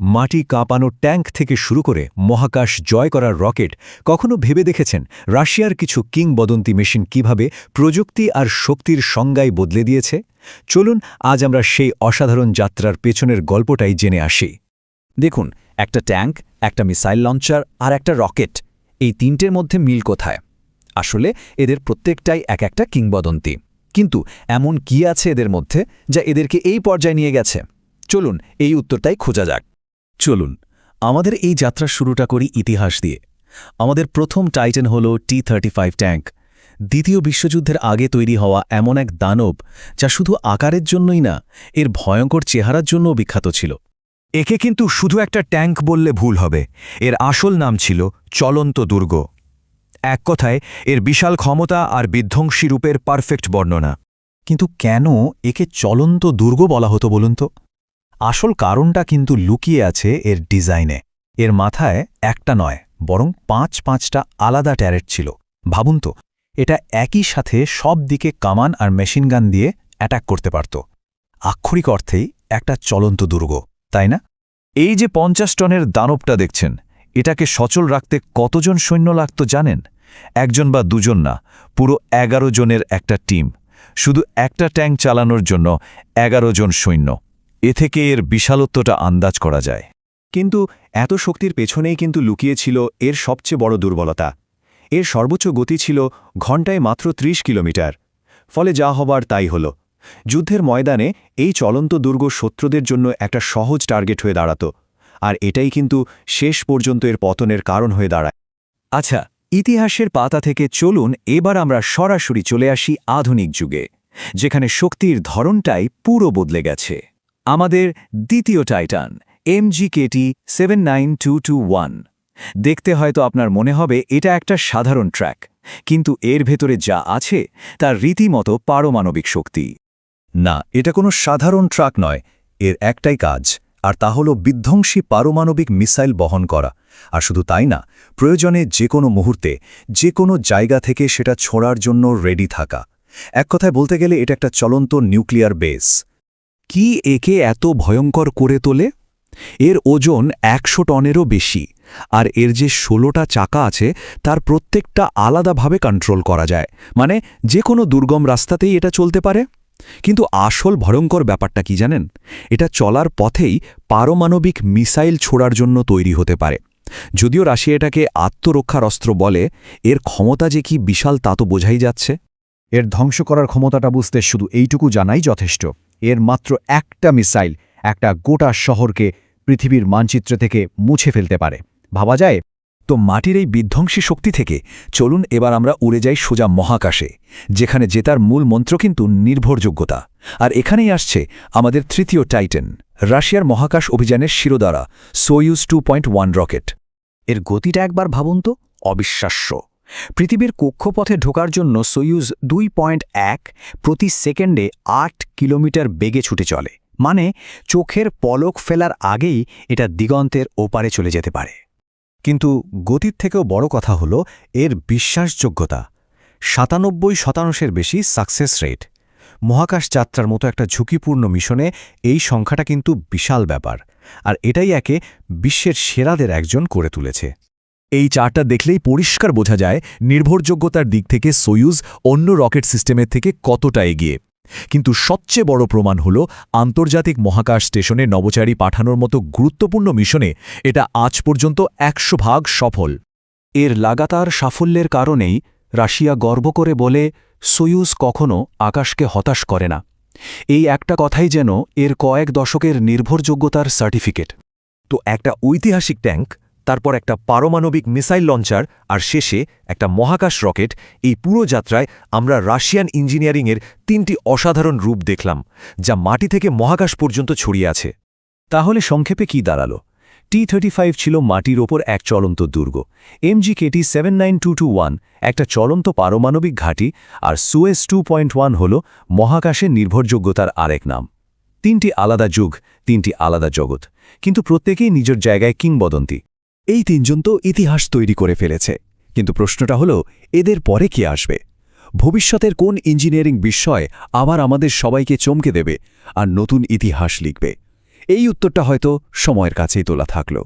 মাটি কাঁপানো ট্যাঙ্ক থেকে শুরু করে মহাকাশ জয় করার রকেট কখনো ভেবে দেখেছেন রাশিয়ার কিছু কিংবদন্তি মেশিন কিভাবে প্রযুক্তি আর শক্তির সংজ্ঞায় বদলে দিয়েছে? চলুন আজ আমরা সেই অসাধারণ যাত্রার পেছনের গল্পটাই জেনে আসি। দেখুন, একটা ট্যাঙ্ক, একটা মিসাইল লঞ্চার আর একটা রকেট, এই তিনটের মধ্যে মিল কোথায়? আসলে এদের প্রত্যেকটাই এক একটা কিংবদন্তি। কিন্তু এমন কি আছে এদের মধ্যে যা এদেরকে এই পর্যায়ে নিয়ে গেছে? চলুন এই উত্তরটাই খোঁজা যাক। চলুন আমাদের এই যাত্রার শুরুটা করি ইতিহাস দিয়ে। আমাদের প্রথম টাইটান হল T-35 ট্যাঙ্ক। দ্বিতীয় বিশ্বযুদ্ধের আগে তৈরি হওয়া এমন এক দানব যা শুধু আকারের জন্যই না, এর ভয়ঙ্কর চেহারার জন্যও বিখ্যাত ছিল। একে কিন্তু শুধু একটা ট্যাঙ্ক বললে ভুল হবে। এর আসল নাম ছিল চলন্ত দুর্গ। এক কথায় এর বিশাল ক্ষমতা আর বিধ্বংসী রূপের পারফেক্ট বর্ণনা। কিন্তু কেন একে চলন্ত দুর্গ বলা হতো বলুন তো? আসল কারণটা কিন্তু লুকিয়ে আছে এর ডিজাইনে। এর মাথায় একটা নয়, বরং পাঁচটা আলাদা ট্যারেট ছিল। ভাবুন তো, এটা একই সাথে সব দিকে কামান আর মেশিনগান দিয়ে অ্যাটাক করতে পারত। আক্ষরিক অর্থেই একটা চলন্ত দুর্গ, তাই না? এই যে 50 টনের দানবটা দেখছেন, এটাকে সচল রাখতে কতজন সৈন্য লাগত জানেন? একজন বা দুজন না, পুরো 11 জনের একটা টিম। শুধু একটা ট্যাঙ্ক চালানোর জন্য 11 জন সৈন্য। এ থেকে এর বিশালত্বটা আন্দাজ করা যায়। কিন্তু এত শক্তির পেছনেই কিন্তু লুকিয়েছিল এর সবচেয়ে বড় দুর্বলতা। এর সর্বোচ্চ গতি ছিল ঘণ্টায় মাত্র 30 কিলোমিটার। ফলে যা হবার তাই হল। যুদ্ধের ময়দানে এই চলন্ত দুর্গ শত্রুদের জন্য একটা সহজ টার্গেট হয়ে দাঁড়াত। আর এটাই কিন্তু শেষ পর্যন্ত এর পতনের কারণ হয়ে দাঁড়ায়। আচ্ছা, ইতিহাসের পাতা থেকে চলুন এবার আমরা সরাসরি চলে আসি আধুনিক যুগে, যেখানে শক্তির ধরনটাই পুরো বদলে গেছে। আমাদের দ্বিতীয় টাইটান MGKT-79221। দেখতে হয়তো আপনার মনে হবে এটা একটা সাধারণ ট্র্যাক, কিন্তু এর ভেতরে যা আছে তার রীতিমতো পারমাণবিক শক্তি। না, এটা কোনো সাধারণ ট্রাক নয়। এর একটাই কাজ, আর তা হল বিধ্বংসী পারমাণবিক মিসাইল বহন করা। আর শুধু তাই না, প্রয়োজনে যে কোনো মুহূর্তে যে কোনো জায়গা থেকে সেটা ছোঁড়ার জন্য রেডি থাকা। এক কথায় বলতে গেলে এটা একটা চলন্ত নিউক্লিয়ার বেস। কি একে এত ভয়ঙ্কর করে তোলে? এর ওজন 100 টনেরও বেশি, আর এর যে 16টা চাকা আছে তার প্রত্যেকটা আলাদাভাবে কন্ট্রোল করা যায়। মানে যে কোনো দুর্গম রাস্তাতেই এটা চলতে পারে। কিন্তু আসল ভয়ঙ্কর ব্যাপারটা কি জানেন? এটা চলার পথেই পারমাণবিক মিসাইল ছোড়ার জন্য তৈরি হতে পারে। যদিও রাশিয়া এটাকে আত্মরক্ষার অস্ত্র বলে, এর ক্ষমতা যে কি বিশাল তা তো বোঝাই যাচ্ছে। এর ধ্বংস করার ক্ষমতাটা বুঝতে শুধু এইটুকু জানাই যথেষ্ট। এর মাত্র একটা মিসাইল একটা গোটা শহরকে পৃথিবীর মানচিত্র থেকে মুছে ফেলতে পারে। ভাবা যায়? তো মাটির এই বিধ্বংসী শক্তি থেকে চলুন এবার আমরা উড়ে যাই সোজা মহাকাশে, যেখানে জেতার মূল মন্ত্র কিন্তু নির্ভরযোগ্যতা। আর এখানেই আসছে আমাদের তৃতীয় টাইটান, রাশিয়ার মহাকাশ অভিযানের শিরোধারা সোয়ুজ 2.1 রকেট। এর গতিটা একবার ভাবুন তো, অবিশ্বাস্য। পৃথিবীর কক্ষপথে ঢোকার জন্য সোয়ুজ 2.1 প্রতি সেকেন্ডে 8 কিলোমিটার বেগে ছুটে চলে। মানে চোখের পলক ফেলার আগেই এটা দিগন্তের ওপারে চলে যেতে পারে। কিন্তু গতির থেকেও বড় কথা হল এর বিশ্বাসযোগ্যতা। 97% বেশি সাকসেস রেট। মহাকাশ যাত্রার মতো একটা ঝুঁকিপূর্ণ মিশনে এই সংখ্যাটা কিন্তু বিশাল ব্যাপার, আর এটাই একে বিশ্বের সেরাদের একজন করে তুলেছে। এই চারটা দেখলেই পরিষ্কার বোঝা যায় নির্ভরযোগ্যতার দিক থেকে সোয়ুজ অন্য রকেট সিস্টেমের থেকে কতটা এগিয়ে। কিন্তু সবচেয়ে বড় প্রমাণ হল আন্তর্জাতিক মহাকাশ স্টেশনে নভোচারী পাঠানোর মতো গুরুত্বপূর্ণ মিশনে এটা আজ পর্যন্ত 100% সফল। এর লাগাতার সাফল্যের কারণেই রাশিয়া গর্ব করে বলে, সোয়ুজ কখনো আকাশকে হতাশ করে না। এই একটা কথাই যেন এর কয়েক দশকের নির্ভরযোগ্যতার সার্টিফিকেট। তো একটা ঐতিহাসিক ট্যাঙ্ক, তারপর একটা পারমাণবিক মিসাইল লঞ্চার, আর শেষে একটা মহাকাশ রকেট। এই পুরো যাত্রায় আমরা রাশিয়ান ইঞ্জিনিয়ারিংয়ের 3টি অসাধারণ রূপ দেখলাম, যা মাটি থেকে মহাকাশ পর্যন্ত ছড়িয়ে আছে। তাহলে সংক্ষেপে কি দাঁড়ালো? T-35 ছিল মাটির ওপর এক চলন্ত দুর্গ, MGKT-79221 একটা চলন্ত পারমাণবিক ঘাঁটি, আর সোয়ুজ 2.1 হল মহাকাশের নির্ভরযোগ্যতার আরেক নাম। 3টি আলাদা যুগ, 3টি আলাদা জগৎ, কিন্তু প্রত্যেকেই নিজের জায়গায় কিংবদন্তি। এই 3 জন তো ইতিহাস তৈরি করে ফেলেছে, কিন্তু প্রশ্নটা হলো এদের পরে কি আসবে? ভবিষ্যতের কোন ইঞ্জিনিয়ারিং বিস্ময় আবার আমাদের সবাইকে চমকে দেবে আর নতুন ইতিহাস লিখবে? এই উত্তরটা হয়তো সময়ের কাছেই তোলা থাকলো।